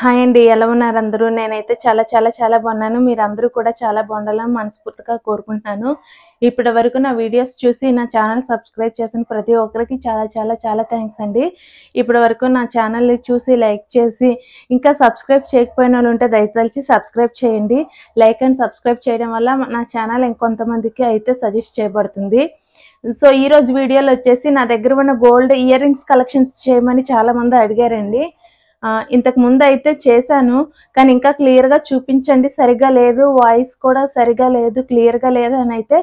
Hi అండి, ఎలా ఉన్నారు అందరూ? నేనైతే చాలా బాగున్నాను. మీరందరూ కూడా చాలా బాగుండాలని మనస్ఫూర్తిగా కోరుకుంటున్నాను. ఇప్పటి వరకు నా వీడియోస్ చూసి నా ఛానల్ సబ్స్క్రైబ్ చేసిన ప్రతి ఒక్కరికి చాలా థ్యాంక్స్ అండి. ఇప్పటి వరకు నా ఛానల్ చూసి లైక్ చేసి ఇంకా సబ్స్క్రైబ్ చేయకపోయిన వాళ్ళు ఉంటే దయచేసి సబ్స్క్రైబ్ చేయండి. లైక్ అండ్ సబ్స్క్రైబ్ చేయడం వల్ల నా ఛానల్ ఇంకొంతమందికి అయితే సజెస్ట్ చేయబడుతుంది. సో ఈ రోజు వీడియోలో వచ్చేసి నా దగ్గర ఉన్న గోల్డ్ ఇయర్ రింగ్స్ కలెక్షన్స్ చేయమని చాలా మంది అడిగారండి. ఇంతకు ముందు అయితే చేశాను, కానీ ఇంకా క్లియర్గా చూపించండి, సరిగ్గా లేదు, వాయిస్ కూడా సరిగ్గా లేదు, క్లియర్గా లేదు అని అయితే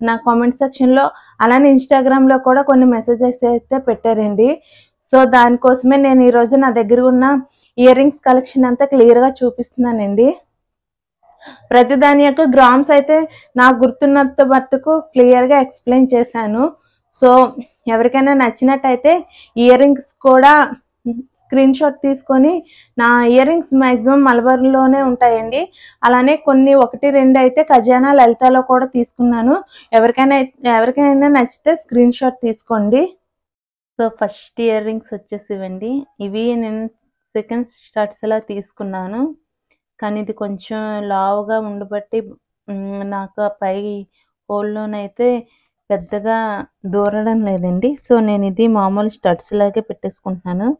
నా కామెంట్ సెక్షన్లో అలానే ఇన్స్టాగ్రామ్లో కూడా కొన్ని మెసేజెస్ అయితే పెట్టారండి. సో దానికోసమే నేను ఈరోజు నా దగ్గర ఉన్న ఇయర్ రింగ్స్ కలెక్షన్ అంతా క్లియర్గా చూపిస్తున్నానండి. ప్రతి దాని యొక్క గ్రామ్స్ అయితే నాకు గుర్తున్నంత మట్టుకు క్లియర్గా ఎక్స్ప్లెయిన్ చేశాను. సో ఎవరికైనా నచ్చినట్టయితే ఇయర్ రింగ్స్ కూడా స్క్రీన్ షాట్ తీసుకొని, నా ఇయర్ రింగ్స్ మ్యాక్సిమం మలబార్లోనే ఉంటాయండి. అలానే కొన్ని 1-2 అయితే ఖజానా లలితాలో కూడా తీసుకున్నాను. ఎవరికైనా నచ్చితే స్క్రీన్ షాట్ తీసుకోండి. సో ఫస్ట్ ఇయర్ రింగ్స్ వచ్చేసి ఇవ్వండి. ఇవి నేను సెకండ్ స్టార్ట్స్ లా తీసుకున్నాను, కానీ ఇది కొంచెం లావుగా ఉండబట్టి నాకు పై హోల్లోనైతే పెద్దగా దూరడం లేదండి. సో నేను ఇది మామూలు స్టడ్స్ లాగే పెట్టేసుకుంటున్నాను.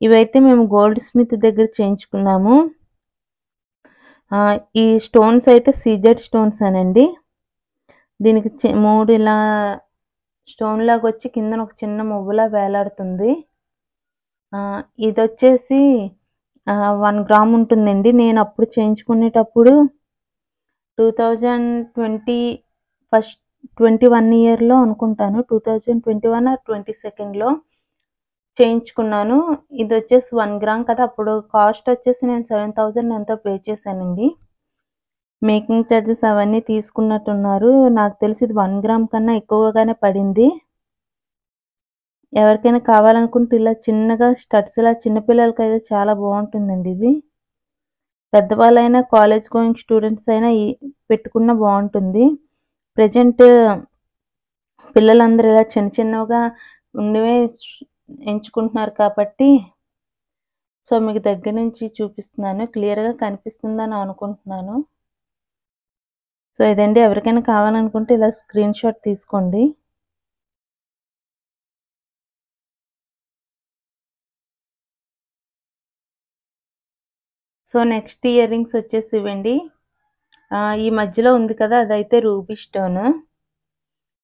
ఇవైతే మేము గోల్డ్ స్మిత్ దగ్గర చేయించుకున్నాము. ఈ స్టోన్స్ అయితే సీజెడ్ స్టోన్స్ అనండి. దీనికి 3 ఇలా స్టోన్ లాగా వచ్చి కింద ఒక చిన్న మువ్వులా వేలాడుతుంది. ఇది వచ్చేసి 1 గ్రామ్ ఉంటుందండి. నేను అప్పుడు చేయించుకునేటప్పుడు 2021 ఇయర్లో అనుకుంటాను, 2021 ఆర్ 22లో చేయించుకున్నాను. ఇది వచ్చేసి 1 గ్రామ్ కదా, అప్పుడు కాస్ట్ వచ్చేసి నేను 7,000 ఎంతో పే చేశానండి. మేకింగ్ ఛార్జెస్ అవన్నీ తీసుకున్నట్టున్నారు. నాకు తెలిసి ఇది 1 గ్రామ్ కన్నా ఎక్కువగానే పడింది. ఎవరికైనా కావాలనుకుంటే ఇలా చిన్నగా స్టడ్స్ ఇలా చిన్నపిల్లలకి అయితే చాలా బాగుంటుందండి. ఇది పెద్దవాళ్ళైనా కాలేజ్ గోయింగ్ స్టూడెంట్స్ అయినా పెట్టుకున్న బాగుంటుంది. ప్రజెంట్ పిల్లలందరూ ఇలా చిన్నగా ఉండవే ఎంచుకుంటున్నారు కాబట్టి సో మీకు దగ్గర నుంచి చూపిస్తున్నాను, క్లియర్గా కనిపిస్తుందని అనుకుంటున్నాను. సో ఇదండి, ఎవరికైనా కావాలనుకుంటే ఇలా స్క్రీన్ షాట్ తీసుకోండి. సో నెక్స్ట్ ఇయర్ రింగ్స్ వచ్చేసి ఇవ్వండి. ఈ మధ్యలో ఉంది కదా, అదైతే రూబీ స్టోన్.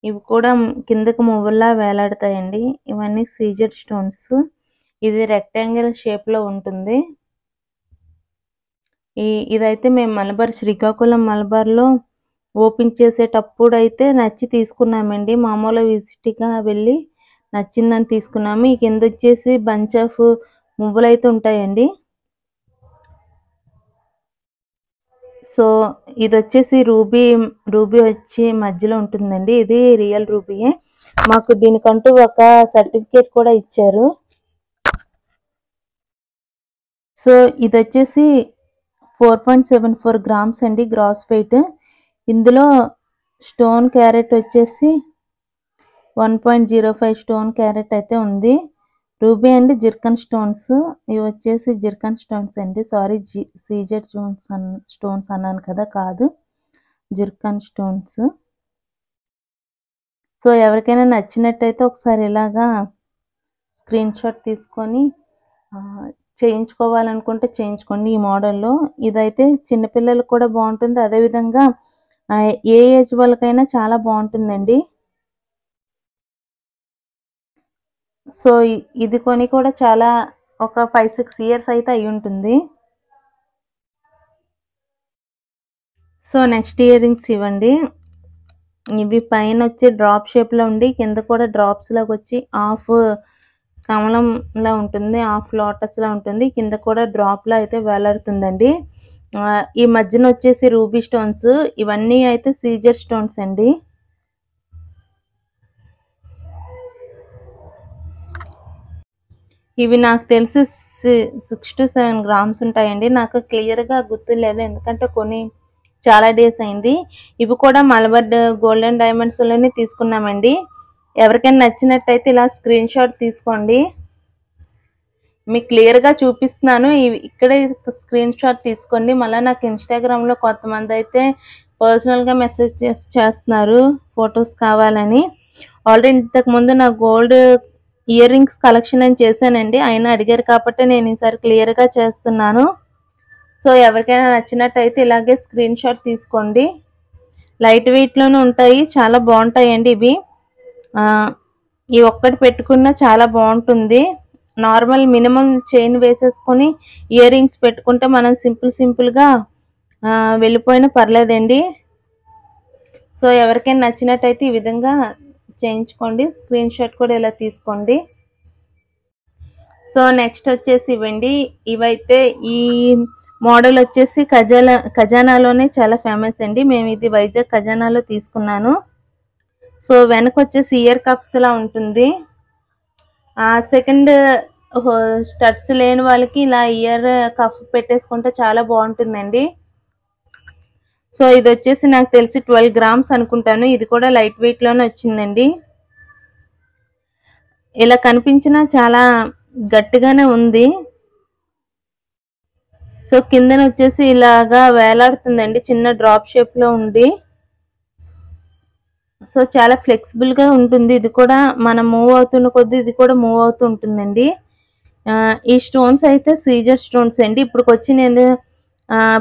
ఇవి కూడా కిందకు మువ్వుల్లా వేలాడతాయండి. ఇవన్నీ సీజెడ్ స్టోన్స్. ఇది రెక్టాంగిల్ షేప్లో ఉంటుంది. ఇదైతే మేము శ్రీకాకుళం మలబార్లో ఓపెన్ చేసేటప్పుడు అయితే నచ్చి తీసుకున్నామండి. మామూలు విజిట్గా వెళ్ళి నచ్చిందని తీసుకున్నాము. ఈ కింద వచ్చేసి బంచ్ ఆఫ్ మువ్వులు అయితే ఉంటాయండి. సో ఇది వచ్చేసి రూబీ వచ్చి మధ్యలో ఉంటుందండి. ఇది రియల్ రూబీయే. మాకు దీనికంటూ ఒక సర్టిఫికేట్ కూడా ఇచ్చారు. సో ఇది వచ్చేసి 4.74 గ్రామ్స్ అండి గ్రాస్ వెయిట్. ఇందులో స్టోన్ క్యారెట్ వచ్చేసి 1.05 స్టోన్ క్యారెట్ అయితే ఉంది. Ruby and zircon stones. ఇవి వచ్చేసి జిర్కన్ స్టోన్స్ అండి. సారీ, సీజెడ్ స్టోన్స్ అన్నాను కదా, కాదు, జిర్కన్ స్టోన్స్. సో ఎవరికైనా నచ్చినట్టయితే ఒకసారి ఇలాగా స్క్రీన్ షాట్ తీసుకొని చేయించుకోవాలనుకుంటే చేయించుకోండి ఈ మోడల్లో. ఇదైతే చిన్నపిల్లలకు కూడా బాగుంటుంది, అదేవిధంగా ఏ ఏజ్ వాళ్ళకైనా చాలా బాగుంటుందండి. సో ఇది కొని కూడా చాలా ఒక 5-6 ఇయర్స్ అయితే అయి ఉంటుంది. సో నెక్స్ట్ ఇయర్ రింగ్స్ ఇవ్వండి. ఇవి పైన వచ్చి డ్రాప్ షేప్లో ఉండి కింద కూడా డ్రాప్స్ లాగా వచ్చి హాఫ్ కమలంలా ఉంటుంది, హాఫ్ లోటస్లా ఉంటుంది, కింద కూడా డ్రాప్లా అయితే వేలాడుతుందండి. ఈ మధ్యన వచ్చేసి రూబీ స్టోన్స్. ఇవన్నీ అయితే సీజర్ స్టోన్స్ అండి. ఇవి నాకు తెలిసి 6 to 7 గ్రామ్స్ ఉంటాయండి. నాకు క్లియర్గా గుర్తులేదు, ఎందుకంటే కొన్ని చాలా డేస్ అయింది. ఇవి కూడా మలబార్ గోల్డెన్ డైమండ్స్లోనే తీసుకున్నామండి. ఎవరికైనా నచ్చినట్టయితే ఇలా స్క్రీన్ షాట్ తీసుకోండి. మీకు క్లియర్గా చూపిస్తున్నాను. ఇక్కడే స్క్రీన్ షాట్ తీసుకోండి. మళ్ళీ నాకు ఇన్స్టాగ్రామ్లో కొంతమంది అయితే పర్సనల్గా మెసేజ్ చేస్తున్నారు ఫొటోస్ కావాలని. ఆల్రెడీ ఇంతకుముందు నా గోల్డ్ ఇయర్ రింగ్స్ కలెక్షన్ అని చేశానండి. అయినా అడిగారు కాబట్టి నేను ఈసారి క్లియర్గా చేస్తున్నాను. సో ఎవరికైనా నచ్చినట్టయితే ఇలాగే స్క్రీన్ షాట్ తీసుకోండి. లైట్ వెయిట్లోనే ఉంటాయి, చాలా బాగుంటాయండి ఇవి. ఈ ఒక్కటి పెట్టుకున్నా చాలా బాగుంటుంది. నార్మల్ మినిమం చైన్ వేసేసుకొని ఇయర్ రింగ్స్ పెట్టుకుంటే మనం సింపుల్గా వెళ్ళిపోయినా పర్లేదండి. సో ఎవరికైనా నచ్చినట్టయితే ఈ విధంగా చేయించుకోండి. స్క్రీన్ షాట్ కూడా ఇలా తీసుకోండి. సో నెక్స్ట్ వచ్చేసి ఇవ్వండి. ఇవైతే ఈ మోడల్ వచ్చేసి ఖజానాలోనే చాలా ఫేమస్ అండి. మేము ఇది వైజాగ్ ఖజానాలో తీసుకున్నాను. సో వెనక వచ్చేసి ఇయర్ కప్స్ లా ఉంటుంది. సెకండ్ స్టడ్స్ లేని వాళ్ళకి ఇలా ఇయర్ కప్ పెట్టేసుకుంటే చాలా బాగుంటుందండి. సో ఇది వచ్చేసి నాకు తెలిసి 12 గ్రామ్స్ అనుకుంటాను. ఇది కూడా లైట్ వెయిట్ లోనే వచ్చిందండి. ఇలా కనిపించినా చాలా గట్టిగానే ఉంది. సో కిందన వచ్చేసి ఇలాగా వేలాడుతుందండి, చిన్న డ్రాప్ షేప్ లో ఉంది. సో చాలా ఫ్లెక్సిబుల్ గా ఉంటుంది. ఇది కూడా మనం మూవ్ అవుతున్న కొద్దీ ఇది కూడా మూవ్ అవుతూ ఉంటుందండి. ఈ స్టోన్స్ అయితే సీజర్ స్టోన్స్ అండి. ఇప్పుడు వచ్చి నేను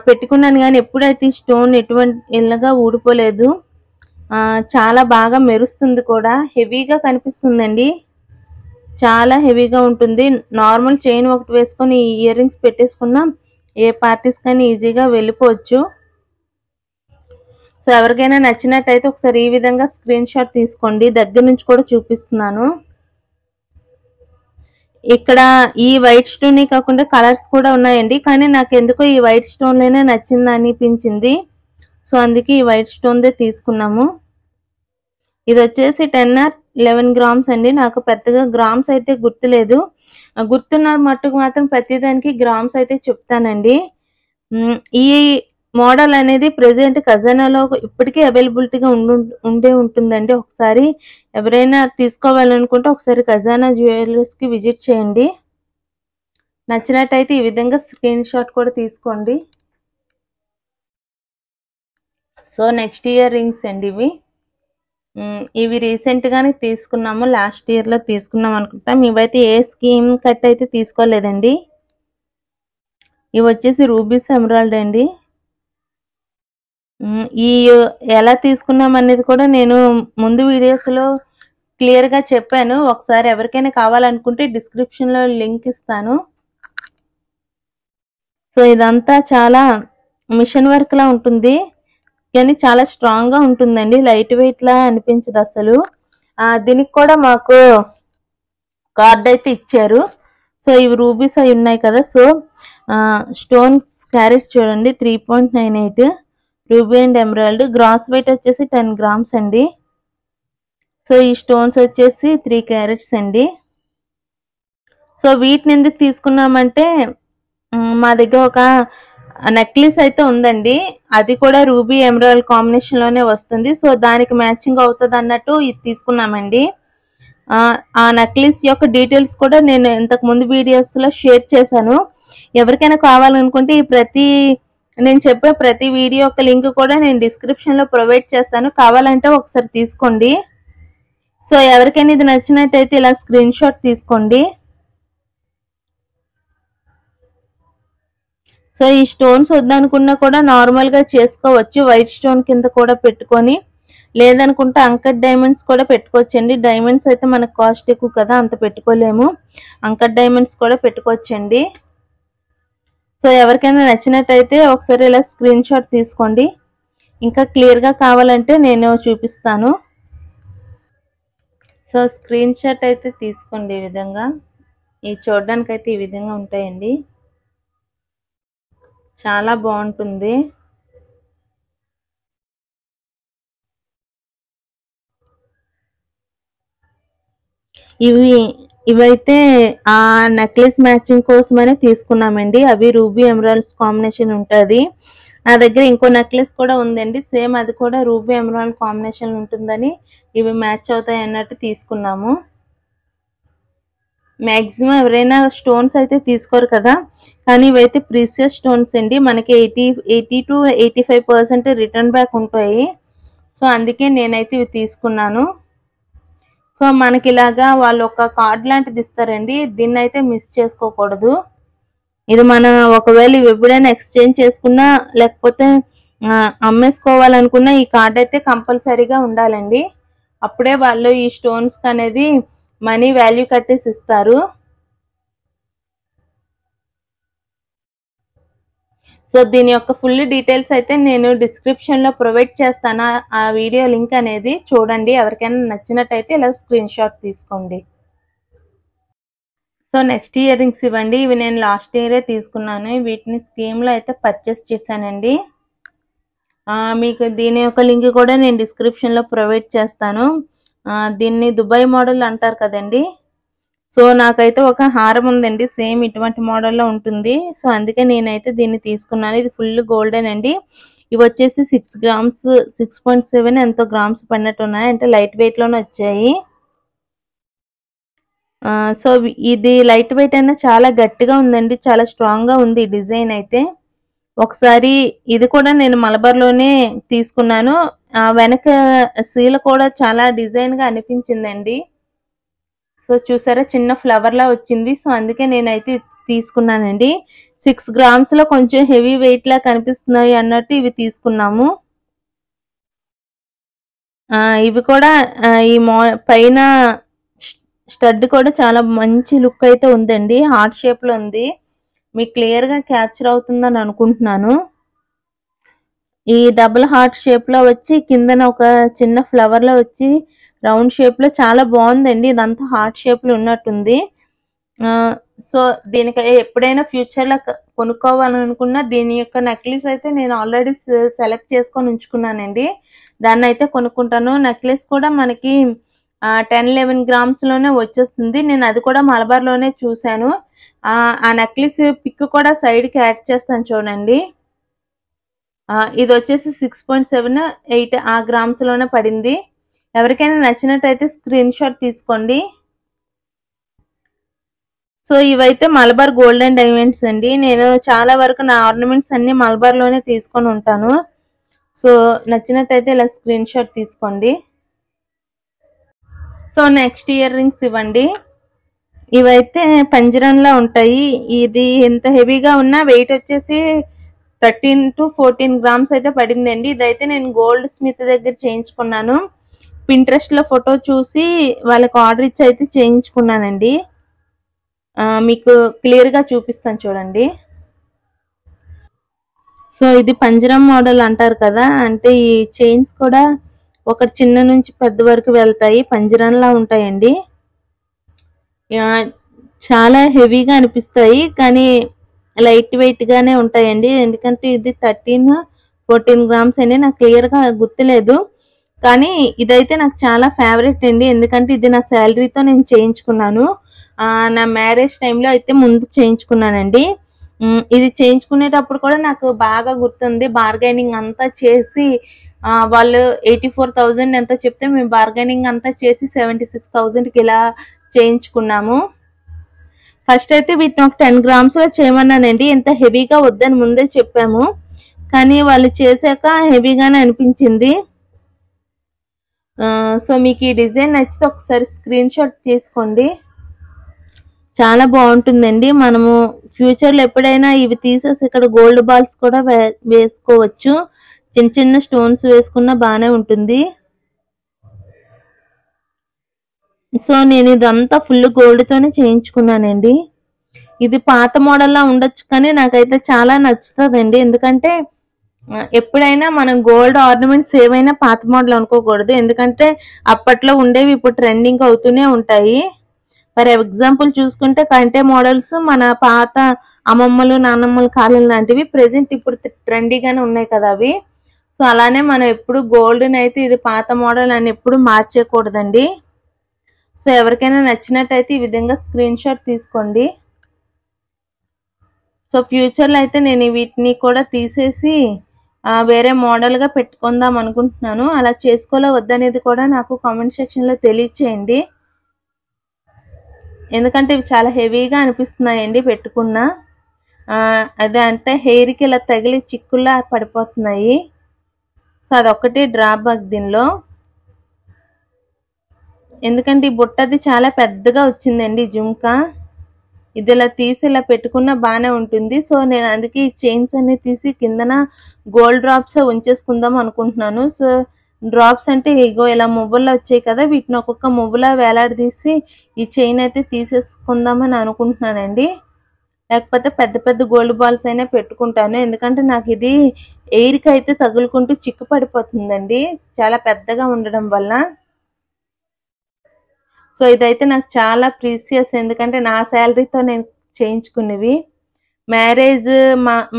పెట్టుకున్నాను కానీ ఎప్పుడైతే ఈ స్టోన్ ఎటువంటి ఇళ్ళగా ఊడిపోలేదు. చాలా బాగా మెరుస్తుంది కూడా, హెవీగా కనిపిస్తుందండి. చాలా హెవీగా ఉంటుంది. నార్మల్ చైన్ ఒకటి వేసుకొని ఇయర్ రింగ్స్ పెట్టేసుకున్నా ఏ పార్టీస్ కానీ ఈజీగా వెళ్ళిపోవచ్చు. సో ఎవరికైనా నచ్చినట్టయితే ఒకసారి ఈ విధంగా స్క్రీన్ షాట్ తీసుకోండి. దగ్గర నుంచి కూడా చూపిస్తున్నాను. ఇక్కడ ఈ వైట్ స్టోన్ కాకుండా కలర్స్ కూడా ఉన్నాయండి, కానీ నాకు ఎందుకో ఈ వైట్ స్టోన్ లోనే నచ్చింది అనిపించింది. సో అందుకే ఈ వైట్ స్టోన్ దే తీసుకున్నాము. ఇది వచ్చేసి 10 or 11 గ్రామ్స్ అండి. నాకు పెద్దగా గ్రామ్స్ అయితే గుర్తులేదు. గుర్తున్న మట్టుకు మాత్రం ప్రతిదానికి గ్రామ్స్ అయితే చెప్తానండి. ఈ మోడల్ అనేది ప్రెసెంట్ ఖజానాలో ఇప్పటికీ అవైలబిలిటీగా ఉంటుందండి. ఒకసారి ఎవరైనా తీసుకోవాలనుకుంటే ఒకసారి ఖజానా జ్యువెలర్స్ కి విజిట్ చేయండి. నచ్చినట్టయితే ఈ విధంగా స్క్రీన్ షాట్ కూడా తీసుకోండి. సో నెక్స్ట్ ఇయర్ రింగ్స్ అండి ఇవి రీసెంట్ గానే తీసుకున్నాము. లాస్ట్ ఇయర్ లో తీసుకున్నాం అనుకుంటాం. ఇవైతే ఏ స్కీమ్ కట్ అయితే తీసుకోలేదండి. ఇవి వచ్చేసి రూబీస్ ఎమరాల్డ్ అండి. ఈ ఎలా తీసుకున్నాం అనేది కూడా నేను ముందు వీడియోస్ లో క్లియర్ గా చెప్పాను. ఒకసారి ఎవరికైనా కావాలనుకుంటే డిస్క్రిప్షన్ లో లింక్ ఇస్తాను. సో ఇదంతా చాలా మిషన్ వర్క్ లా ఉంటుంది, కానీ చాలా స్ట్రాంగ్ గా ఉంటుందండి. లైట్ వెయిట్ లా అనిపించదు అసలు. దీనికి కూడా మాకు కార్డ్ అయితే ఇచ్చారు. సో ఇవి రూబీస్ అయి ఉన్నాయి కదా. సో స్టోన్ క్యారెట్ చూడండి 3.98 ruby and emerald. Gross weight వచ్చేసి 10 గ్రామ్స్ అండి. సో ఈ స్టోన్స్ వచ్చేసి 3 క్యారెట్స్ అండి. సో వీటిని ఎందుకు తీసుకున్నామంటే మా దగ్గర ఒక నెక్లెస్ అయితే ఉందండి. అది కూడా రూబీ ఎమరాల్డ్ కాంబినేషన్ లోనే వస్తుంది. సో దానికి మ్యాచింగ్ అవుతుంది అన్నట్టు ఇది తీసుకున్నామండి. ఆ నెక్లెస్ యొక్క డీటెయిల్స్ కూడా నేను ఇంతకు ముందు వీడియోస్ లో షేర్ చేశాను. ఎవరికైనా కావాలనుకుంటే నేను చెప్పే ప్రతి వీడియో యొక్క లింక్ కూడా నేను డిస్క్రిప్షన్ లో ప్రొవైడ్ చేస్తాను. కావాలంటే ఒకసారి తీసుకోండి. సో ఎవరికైనా ఇది నచ్చినట్టయితే ఇలా స్క్రీన్ షాట్ తీసుకోండి. సో ఈ స్టోన్స్ వద్దనుకున్నా కూడా నార్మల్ గా చేసుకోవచ్చు. వైట్ స్టోన్ కింద కూడా పెట్టుకొని, లేదనుకుంటే అంకట్ డైమండ్స్ కూడా పెట్టుకోవచ్చండి. డైమండ్స్ అయితే మనకు కాస్ట్ ఎక్కువ కదా, అంత పెట్టుకోలేము. అంకట్ డైమండ్స్ కూడా పెట్టుకోవచ్చండి. సో ఎవరికైనా నచ్చినట్టయితే ఒకసారి ఇలా స్క్రీన్ షాట్ తీసుకోండి. ఇంకా క్లియర్ గా కావాలంటే నేను చూపిస్తాను. సో స్క్రీన్ షాట్ అయితే తీసుకోండి. ఈ విధంగా ఇవి చూడడానికి అయితే ఈ విధంగా ఉంటాయండి. చాలా బాగుంటుంది. ఇవైతే ఆ నెక్లెస్ మ్యాచింగ్ కోసమనే తీసుకున్నామండి. అవి రూబీ ఎమరాల్డ్స్ కాంబినేషన్ ఉంటుంది. నా దగ్గర ఇంకో నెక్లెస్ కూడా ఉందండి, సేమ్ అది కూడా రూబీ ఎమరాల్డ్ కాంబినేషన్ ఉంటుందని ఇవి మ్యాచ్ అవుతాయి అన్నట్టు తీసుకున్నాము. మ్యాక్సిమం ఎవరైనా స్టోన్స్ అయితే తీసుకోరు కదా, కానీ ఇవైతే ప్రీసియస్ స్టోన్స్ అండి. మనకి 80 to 85% రిటర్న్ బ్యాక్ ఉంటాయి. సో అందుకే నేనైతే ఇవి తీసుకున్నాను. సో మనకి ఇలాగా వాళ్ళు ఒక కార్డ్ లాంటిది ఇస్తారండి, దీన్ని అయితే మిస్ చేసుకోకూడదు. ఇది మనం ఒకవేళ ఇవి ఎప్పుడైనా ఎక్స్చేంజ్ చేసుకున్నా లేకపోతే అమ్మేసుకోవాలనుకున్నా ఈ కార్డ్ అయితే కంపల్సరీగా ఉండాలండి. అప్పుడే వాళ్ళు ఈ స్టోన్స్ అనేది మనీ వాల్యూ కట్టేసి ఇస్తారు. సో దీని యొక్క ఫుల్ డీటెయిల్స్ అయితే నేను డిస్క్రిప్షన్లో ప్రొవైడ్ చేస్తాను. ఆ వీడియో లింక్ అనేది చూడండి. ఎవరికైనా నచ్చినట్టయితే ఇలా స్క్రీన్ షాట్ తీసుకోండి. సో నెక్స్ట్ ఇయర్ రింగ్స్ ఇవ్వండి. ఇవి నేను లాస్ట్ ఇయరే తీసుకున్నాను. వీటిని స్కీమ్లో అయితే పర్చేస్ చేశానండి. మీకు దీని యొక్క లింక్ కూడా నేను డిస్క్రిప్షన్లో ప్రొవైడ్ చేస్తాను. దీన్ని దుబాయ్ మోడల్ అంటారు కదండి. సో నాకైతే ఒక హారం ఉందండి, సేమ్ ఇటువంటి మోడల్లో ఉంటుంది. సో అందుకే నేనైతే దీన్ని తీసుకున్నాను. ఇది ఫుల్ గోల్డెన్ అండి. ఇవి వచ్చేసి 6 grams 6.7 ఎంతో గ్రామ్స్ పడినట్టు ఉన్నాయి, అంటే లైట్ వెయిట్లోనే వచ్చాయి. సో ఇది లైట్ వెయిట్ అయినా చాలా గట్టిగా ఉందండి, చాలా స్ట్రాంగ్గా ఉంది ఈ డిజైన్ అయితే. ఒకసారి ఇది కూడా నేను మలబార్లోనే తీసుకున్నాను. వెనక సీల కూడా చాలా డిజైన్గా అనిపించిందండి. సో చూసారా, చిన్న ఫ్లవర్ లా వచ్చింది. సో అందుకే నేనైతే తీసుకున్నానండి. 6 grams లో కొంచెం హెవీ వెయిట్ లా కనిపిస్తున్నాయి అన్నట్టు ఇవి తీసుకున్నాము. ఇవి కూడా ఈ పైన స్టడ్ కూడా చాలా మంచి లుక్ అయితే ఉందండి, హార్ట్ షేప్ లో ఉంది. మీకు క్లియర్ గా క్యాప్చర్ అవుతుందని అనుకుంటున్నాను. ఈ డబుల్ హార్ట్ షేప్ లో వచ్చి కిందన ఒక చిన్న ఫ్లవర్ లో వచ్చి రౌండ్ షేప్ లో చాలా బాగుందండి. ఇదంతా హార్ట్ షేప్ లో ఉన్నట్టుంది. సో దీనికి ఎప్పుడైనా ఫ్యూచర్ లో కొనుక్కోవాలనుకున్నా దీని యొక్క నెక్లెస్ అయితే నేను ఆల్రెడీ సెలెక్ట్ చేసుకొని ఉంచుకున్నానండి. దాన్ని అయితే కొనుక్కుంటాను. నెక్లెస్ కూడా మనకి 10-11 grams లోనే వచ్చేస్తుంది. నేను అది కూడా మలబార్ లోనే చూశాను. ఆ నెక్లెస్ పిక్ కూడా సైడ్ కి యాడ్ చేస్తాను చూడండి. ఇది వచ్చేసి 6.78 grams లోనే పడింది. ఎవరికైనా నచ్చినట్టయితే స్క్రీన్ షాట్ తీసుకోండి. సో ఇవైతే మలబార్ గోల్డ్ అండ్ డైమండ్స్ అండి. నేను చాలా వరకు నా ఆర్నమెంట్స్ అన్ని మలబార్ లోనే తీసుకొని ఉంటాను. సో నచ్చినట్టయితే ఇలా స్క్రీన్ షాట్ తీసుకోండి. సో నెక్స్ట్ ఇయర్ రింగ్స్ ఇవ్వండి. ఇవైతే పంజరంలా ఉంటాయి. ఇది ఎంత హెవీగా ఉన్నా వెయిట్ వచ్చేసి 13 to 14 grams అయితే పడిందండి. ఇదైతే నేను గోల్డ్ స్మిత్ దగ్గర చేయించుకున్నాను. పింట్రెస్ట్ లో ఫోటో చూసి వాళ్ళకి ఆర్డర్ ఇచ్చి అయితే చేయించుకున్నానండి. మీకు క్లియర్ గా చూపిస్తాను చూడండి. సో ఇది పంజరం మోడల్ అంటారు కదా, అంటే ఈ చైన్స్ కూడా ఒక చిన్న నుంచి పెద్ద వరకు వెళ్తాయి, పంజరంలా ఉంటాయండి. చాలా హెవీగా అనిపిస్తాయి కానీ లైట్ వెయిట్ గానే ఉంటాయండి. ఎందుకంటే ఇది 13-14 grams అని నాకు క్లియర్ గా గుర్తులేదు, కానీ ఇదైతే నాకు చాలా ఫేవరెట్ అండి. ఎందుకంటే ఇది నా శాలరీతో నేను చేయించుకున్నాను. నా మ్యారేజ్ టైంలో అయితే ముందు చేయించుకున్నానండి. ఇది చేయించుకునేటప్పుడు కూడా నాకు బాగా గుర్తుంది. బార్గైనింగ్ అంతా చేసి వాళ్ళు 84,000 ఎంతో చెప్తే మేము బార్గైనింగ్ అంతా చేసి 76,000కి ఇలా చేయించుకున్నాము. ఫస్ట్ అయితే వీటిని ఒక 10 grams లో చేయమన్నానండి. ఇంత హెవీగా వద్దని ముందే చెప్పాము, కానీ వాళ్ళు చేశాక హెవీగానే అనిపించింది. సో మీకు ఈ డిజైన్ నచ్చితే ఒకసారి స్క్రీన్ షాట్ తీసుకోండి. చాలా బాగుంటుందండి. మనము ఫ్యూచర్లో ఎప్పుడైనా ఇవి తీసేసి ఇక్కడ గోల్డ్ బాల్స్ కూడా వేసుకోవచ్చు. చిన్న చిన్న స్టోన్స్ వేసుకున్నా బాగానే ఉంటుంది. సో నేను ఇదంతా ఫుల్ గోల్డ్ తోనే చేయించుకున్నానండి. ఇది పాత మోడల్లా ఉండొచ్చు కానీ నాకైతే చాలా నచ్చుతుందండి. ఎందుకంటే ఎప్పుడైనా మనం గోల్డ్ ఆర్నమెంట్స్ ఏవైనా పాత మోడల్ అనుకోకూడదు. ఎందుకంటే అప్పట్లో ఉండేవి ఇప్పుడు ట్రెండింగ్ అవుతూనే ఉంటాయి. ఫర్ ఎగ్జాంపుల్ చూసుకుంటే కంటే మోడల్స్ మన పాత అమ్మమ్మలు నాన్నమ్మల కాలం లాంటివి ప్రెసెంట్ ఇప్పుడు ట్రెండీగానే ఉన్నాయి కదా అవి. సో అలానే మనం ఎప్పుడు గోల్డ్ని అయితే ఇది పాత మోడల్ అని ఎప్పుడు మార్చేయకూడదండి. సో ఎవరికైనా నచ్చినట్టయితే ఈ విధంగా స్క్రీన్ షాట్ తీసుకోండి. సో ఫ్యూచర్లో అయితే నేను వీటిని కూడా తీసేసి వేరే మోడల్గా పెట్టుకుందాం అనుకుంటున్నాను. అలా చేసుకోలే వద్దనేది కూడా నాకు కామెంట్ సెక్షన్లో తెలియచేయండి. ఎందుకంటే ఇవి చాలా హెవీగా అనిపిస్తున్నాయండి పెట్టుకున్నా. అదే అంటే హెయిర్కి ఇలా తగిలి చిక్కుల్లా పడిపోతున్నాయి. సో అదొక్కటి డ్రాబ్యాక్ దీనిలో. ఎందుకంటే ఈ బుట్టది చాలా పెద్దగా వచ్చిందండి జుంకా. ఇది ఇలా తీసి ఇలా పెట్టుకున్నా బాగానే ఉంటుంది. సో నేను అందుకే ఈ చైన్స్ అన్ని తీసి కిందన గోల్డ్ డ్రాప్స్ ఉంచేసుకుందాం అనుకుంటున్నాను. సో డ్రాప్స్ అంటే ఇగో ఇలా మువ్వల్లో వచ్చాయి కదా, వీటిని ఒక్కొక్క మువ్వలా వేలాడదీసి ఈ చైన్ అయితే తీసేసుకుందామని అనుకుంటున్నానండి. లేకపోతే పెద్ద పెద్ద గోల్డ్ బాల్స్ అయినా పెట్టుకుంటాను. ఎందుకంటే నాకు ఇది ఎయిర్కి అయితే తగులుకుంటూ చిక్కు పడిపోతుందండి చాలా పెద్దగా ఉండడం వల్ల. సో ఇదైతే నాకు చాలా ప్రీసియస్, ఎందుకంటే నా శాలరీతో నేను చేయించుకున్నవి. మ్యారేజ్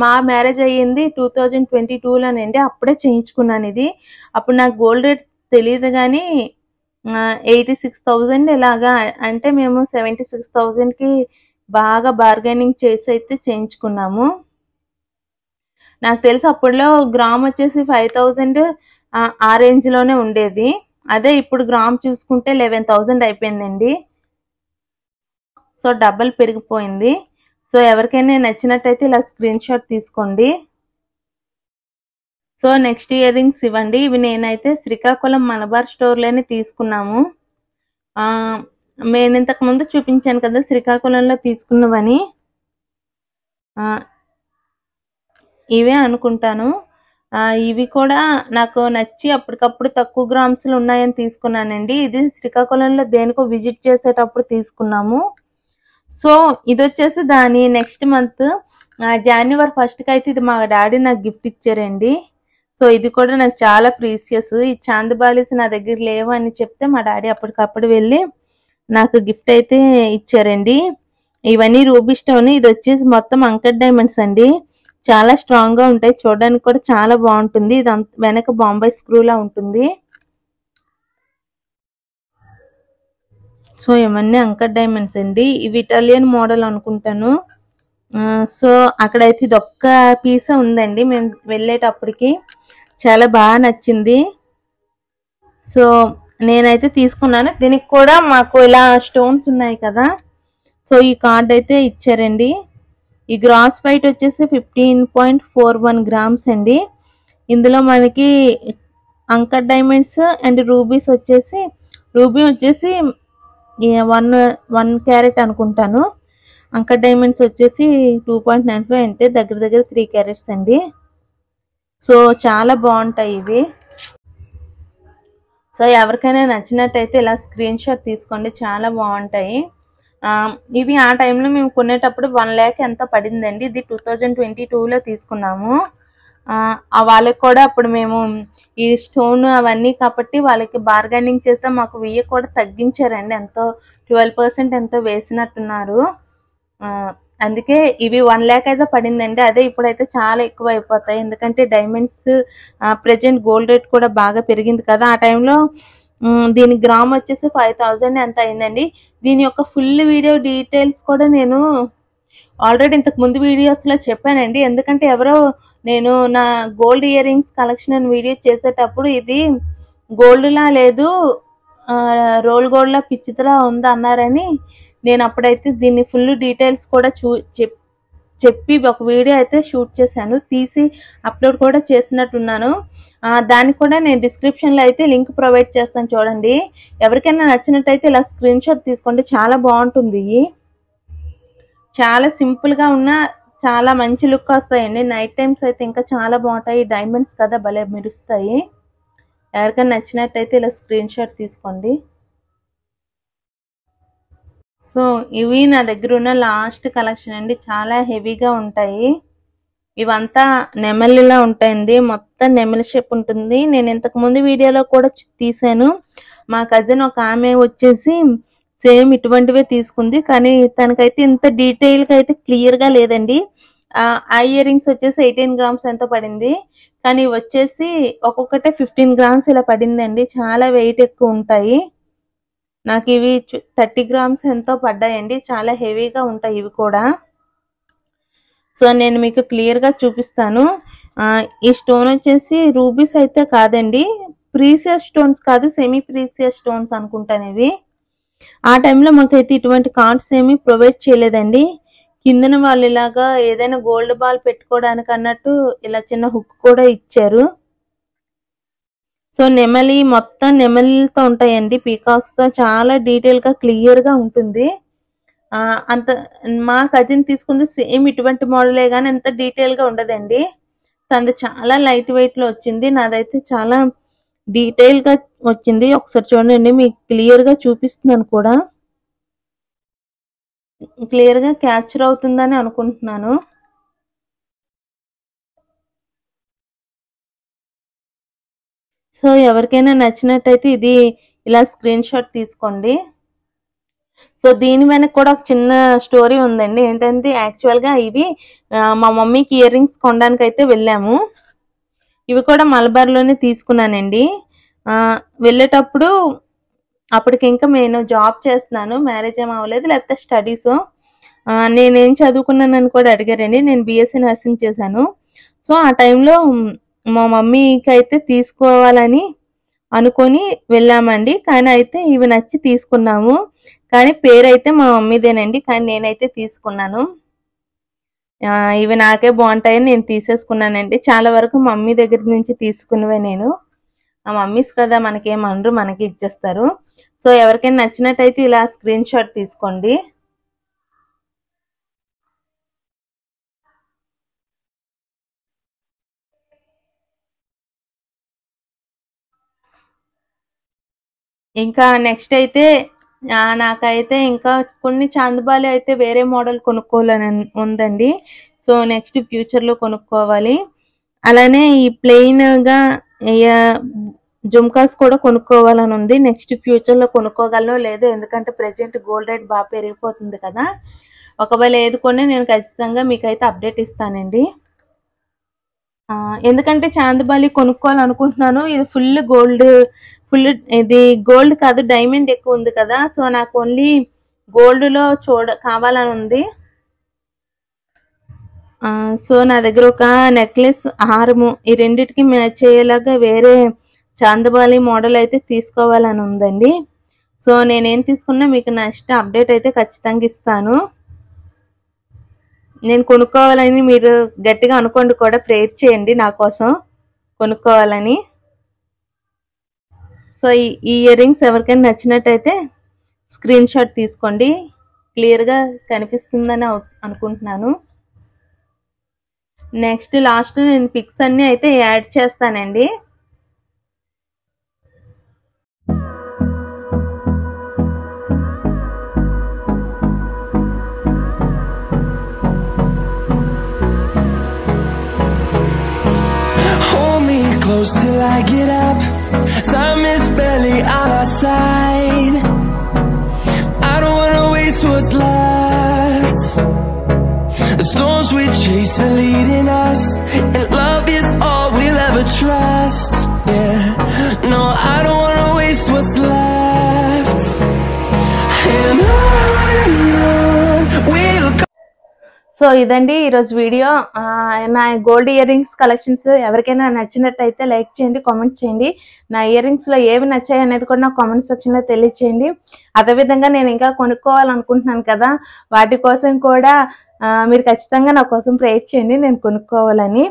మా మ్యారేజ్ అయ్యింది 2022లోనండి. అప్పుడే చేయించుకున్నాను ఇది. అప్పుడు నాకు గోల్డ్ రేట్ తెలియదు కానీ 86,000 ఇలాగా, అంటే మేము 76,000కి బాగా బార్గెనింగ్ చేసి అయితే చేయించుకున్నాము. నాకు తెలిసి అప్పుడులో గ్రామ్ వచ్చేసి 5,000 ఆ రేంజ్లోనే ఉండేది. అదే ఇప్పుడు గ్రామ్ చూసుకుంటే 11,000 అయిపోయిందండి. సో డబల్ పెరిగిపోయింది. సో ఎవరికైనా నచ్చినట్టయితే ఇలా స్క్రీన్ షాట్ తీసుకోండి. సో నెక్స్ట్ ఇయర్ రింగ్స్ ఇవ్వండి. ఇవి నేనైతే శ్రీకాకుళం మలబార్ స్టోర్లోనే తీసుకున్నాము. నేను ఇంతకు ముందు చూపించాను కదా శ్రీకాకుళంలో తీసుకున్నవని, ఇవే అనుకుంటాను. ఇవి కూడా నాకు నచ్చి అప్పటికప్పుడు తక్కువ గ్రామ్స్లో ఉన్నాయని తీసుకున్నానండి. ఇది శ్రీకాకుళంలో దేనికో విజిట్ చేసేటప్పుడు తీసుకున్నాము. సో ఇది వచ్చేసి దాని నెక్స్ట్ మంత్ January 1st అయితే ఇది మా డాడీ నాకు గిఫ్ట్ ఇచ్చారండి. సో ఇది కూడా నాకు చాలా ప్రీసియస్. ఈ చాందబాలిస్ నా దగ్గర లేవు అని చెప్తే మా డాడీ అప్పటికప్పుడు వెళ్ళి నాకు గిఫ్ట్ అయితే ఇచ్చారండి. ఇవన్నీ రూబీ స్టోన్. ఇది వచ్చేసి మొత్తం అంకర్ డైమండ్స్ అండి. చాలా స్ట్రాంగ్ గా ఉంటాయి, చూడడానికి కూడా చాలా బాగుంటుంది. ఇది వెనక బాంబే స్క్రూలా ఉంటుంది. సో ఇవన్నీ అంకర్ డైమండ్స్ అండి. ఇవి ఇటాలియన్ మోడల్ అనుకుంటాను. సో అక్కడైతే ఇది ఒక్క పీస్ ఉందండి. మేము వెళ్ళేటప్పటికి చాలా బాగా నచ్చింది. సో నేనైతే తీసుకున్నాను. దీనికి కూడా మాకు ఇలా స్టోన్స్ ఉన్నాయి కదా, సో ఈ కార్డ్ అయితే ఇచ్చారండి. ఈ గ్రాస్ వెయిట్ వచ్చేసి 15.41 గ్రామ్స్ అండి. ఇందులో మనకి అంకర్ డైమండ్స్ అండ్ రూబీస్ వచ్చేసి, రూబీ వచ్చేసి 1 క్యారెట్ అనుకుంటాను. అంకర్ డైమండ్స్ వచ్చేసి 2.95 అంటే దగ్గర దగ్గర 3 క్యారెట్స్ అండి. సో చాలా బాగుంటాయి ఇవి. సో ఎవరికైనా నచ్చినట్టయితే ఇలా స్క్రీన్ షాట్ తీసుకోండి, చాలా బాగుంటాయి. ఇవి ఆ టైంలో మేము కొనేటప్పుడు 1 lakh ఎంత పడిందండి. ఇది 2022లో తీసుకున్నాము. వాళ్ళకి కూడా అప్పుడు మేము ఈ స్టోన్ అవన్నీ కాబట్టి వాళ్ళకి బార్గెనింగ్ చేస్తే మాకు 1000 కూడా తగ్గించారండి. ఎంతో 12% ఎంతో వేసినట్టున్నారు. అందుకే ఇవి 1 lakh అయితే పడిందండి. అదే ఇప్పుడైతే చాలా ఎక్కువ అయిపోతాయి, ఎందుకంటే డైమండ్స్ ప్రెజెంట్ గోల్డ్ రేట్ కూడా బాగా పెరిగింది కదా. ఆ టైంలో దీని గ్రామ్ వచ్చేసి 5,000 ఎంత అయిందండి. దీని యొక్క ఫుల్ వీడియో డీటెయిల్స్ కూడా నేను ఆల్రెడీ ఇంతకు ముందు వీడియోస్లో చెప్పానండి. ఎందుకంటే ఎవరో నేను నా గోల్డ్ ఇయర్ రింగ్స్ కలెక్షన్ అని వీడియో చేసేటప్పుడు ఇది గోల్డ్లా లేదు, రోల్ గోల్డ్లా పిచ్చితలా ఉంది అన్నారని నేను అప్పుడైతే దీన్ని ఫుల్ డీటెయిల్స్ కూడా చెప్పి ఒక వీడియో అయితే షూట్ చేశాను, తీసి అప్లోడ్ కూడా చేసినట్టున్నాను. దానికి కూడా నేను డిస్క్రిప్షన్లో అయితే లింక్ ప్రొవైడ్ చేస్తాను, చూడండి. ఎవరికైనా నచ్చినట్టయితే ఇలా స్క్రీన్ షాట్ తీసుకోండి, చాలా బాగుంటుంది. చాలా సింపుల్గా ఉన్న చాలా మంచి లుక్ వస్తాయండి. నైట్ టైమ్స్ అయితే ఇంకా చాలా బాగుంటాయి. డైమండ్స్ కదా భలే మెరుస్తాయి. ఎవరికైనా నచ్చినట్టయితే ఇలా స్క్రీన్ షాట్ తీసుకోండి. సో ఇవి నా దగ్గర ఉన్న లాస్ట్ కలెక్షన్ అండి. చాలా హెవీగా ఉంటాయి. ఇవంతా నెమలిలా ఉంటాయండి, మొత్తం నెమలి షేప్ ఉంటుంది. నేను ఇంతకు ముందు వీడియోలో కూడా తీసాను. మా కజిన్ ఒక ఆమె వచ్చేసి సేమ్ ఇటువంటివే తీసుకుంది, కానీ తనకైతే ఇంత డీటెయిల్గా అయితే క్లియర్గా లేదండి. ఆ ఇయర్ రింగ్స్ వచ్చేసి 18 గ్రామ్స్ ఎంతో పడింది, కానీ వచ్చేసి ఒక్కొక్కటే 15 గ్రామ్స్ ఇలా పడిందండి. చాలా వెయిట్ ఎక్కువ ఉంటాయి. నాకు ఇవి 30 గ్రామ్స్ ఎంతో పడ్డాయండి. చాలా హెవీగా ఉంటాయి ఇవి కూడా. సో నేను మీకు క్లియర్గా చూపిస్తాను. ఈ స్టోన్ వచ్చేసి రూబీస్ అయితే కాదండి, ప్రీసియస్ స్టోన్స్ కాదు, సెమీ ప్రీసియస్ స్టోన్స్ అనుకుంటాను ఇవి. ఆ టైంలో మాకైతే ఇటువంటి కార్డ్స్ ఏమీ ప్రొవైడ్ చేయలేదండి. కిందన వాళ్ళు ఇలాగా ఏదైనా గోల్డ్ బాల్ పెట్టుకోవడానికి అన్నట్టు ఇలా చిన్న హుక్ కూడా ఇచ్చారు. సో నెమలి మొత్తం నెమలితో ఉంటాయండి, పీకాక్స్ తో చాలా డీటెయిల్ గా క్లియర్ గా ఉంటుంది. అంత మా కజిన్ తీసుకుంది సేమ్ ఇటువంటి మోడలే కానీ అంత డీటెయిల్ గా ఉండదండి. తనది చాలా లైట్ వెయిట్ లో వచ్చింది, నాదైతే చాలా డీటెయిల్ గా వచ్చింది. ఒకసారి చూడండి, మీకు క్లియర్ గా చూపిస్తున్నాను కూడా. క్లియర్ గా క్యాప్చర్ అవుతుందని అనుకుంటున్నాను. సో ఎవరికైనా నచ్చినట్టయితే ఇది ఇలా స్క్రీన్ షాట్ తీసుకోండి. సో దీని వెనక కూడా ఒక చిన్న స్టోరీ ఉందండి. ఏంటంటే యాక్చువల్ గా ఇవి మా మమ్మీకి ఇయర్ రింగ్స్ కొనడానికి అయితే వెళ్ళాము. ఇవి కూడా మలబార్ లోనే తీసుకున్నానండి. వెళ్ళేటప్పుడు అప్పటికి ఇంకా నేను జాబ్ చేస్తున్నాను, మ్యారేజ్ ఏం అవ్వలేదు, లేకపోతే స్టడీస్. నేనేం చదువుకున్నానని కూడా అడిగారండి. నేను బీఎస్సీ నర్సింగ్ చేశాను. సో ఆ టైంలో మా మమ్మీకి అయితే తీసుకోవాలని అనుకొని వెళ్ళామండి. కానీ అయితే ఇవి నచ్చి తీసుకున్నాము. కానీ పేరు అయితే మా మమ్మీదేనండి, కానీ నేనైతే తీసుకున్నాను. ఇవి నాకే బాగుంటాయని నేను తీసేసుకున్నానండి. చాలా వరకు మమ్మీ దగ్గర నుంచి తీసుకున్నవే నేను. ఆ మమ్మీస్ కదా, మనకేమనరు, మనకి ఇచ్చేస్తారు. సో ఎవరికైనా నచ్చినట్టయితే ఇలా స్క్రీన్ షాట్ తీసుకోండి. ఇంకా నెక్స్ట్ అయితే నాకైతే ఇంకా కొన్ని చాందబాలి అయితే వేరే మోడల్ కొనుక్కోవాలని ఉందండి. సో నెక్స్ట్ ఫ్యూచర్లో కొనుక్కోవాలి. అలానే ఈ ప్లెయిన్గా జుమ్కాస్ కూడా కొనుక్కోవాలని ఉంది. నెక్స్ట్ ఫ్యూచర్లో కొనుక్కోగలనో లేదో, ఎందుకంటే ప్రెజెంట్ గోల్డ్ రేట్ బాగా పెరిగిపోతుంది కదా. ఒకవేళ ఏది కొన్నా నేను ఖచ్చితంగా మీకైతే అప్డేట్ ఇస్తానండి. ఎందుకంటే చాందబాలి కొనుక్కోవాలనుకుంటున్నాను. ఇది ఫుల్ ఇది గోల్డ్ కాదు, డైమండ్ ఎక్కువ ఉంది కదా. సో నాకు ఓన్లీ గోల్డ్లో కావాలని ఉంది. సో నా దగ్గర ఒక నెక్లెస్, హారము, ఈ రెండిటికి మ్యాచ్ అయ్యేలాగా వేరే చాందబాలి మోడల్ అయితే తీసుకోవాలని ఉందండి. సో నేనేం తీసుకున్నా మీకు నెక్స్ట్ అప్డేట్ అయితే ఖచ్చితంగా ఇస్తాను. నేను కొనుక్కోవాలని మీరు గట్టిగా అనుకోండి కూడా, ప్రేర్ చేయండి నా కోసం కొనుక్కోవాలని. సో ఈ ఇయర్ రింగ్స్ ఎవరికైనా నచ్చినట్టయితే స్క్రీన్ షాట్ తీసుకోండి. క్లియర్గా కనిపిస్తుందని అనుకుంటున్నాను. నెక్స్ట్ లాస్ట్ నేను పిక్స్ అన్ని అయితే యాడ్ చేస్తానండి. Close till I get up. Time is barely on our side. I don't wanna waste what's left. The storms we chase are leading us, and love is all we'll ever trust. Yeah, no, I don't wanna waste what's left. And on we'll go. So ఇదండి ఈరోజు video. నా gold ear rings collections ఎవరికైనా నచ్చినట్టయితే like చేయండి, comment చేయండి. నా year రింగ్స్లో ఏవి నచ్చాయి అనేది కూడా నా కామెంట్ సెక్షన్లో తెలియచేయండి. అదేవిధంగా నేను ఇంకా కొనుక్కోవాలనుకుంటున్నాను కదా, వాటి కోసం కూడా మీరు ఖచ్చితంగా నా కోసం ప్రేర్ చేయండి, నేను కొనుక్కోవాలని.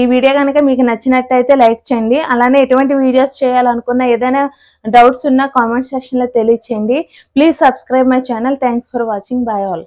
ఈ వీడియో కనుక మీకు నచ్చినట్టయితే లైక్ చేయండి. అలానే ఎటువంటి వీడియోస్ చేయాలనుకున్నా, ఏదైనా డౌట్స్ ఉన్నా కామెంట్ సెక్షన్లో తెలియచేయండి. Please subscribe my channel. Thanks for watching. Bye all.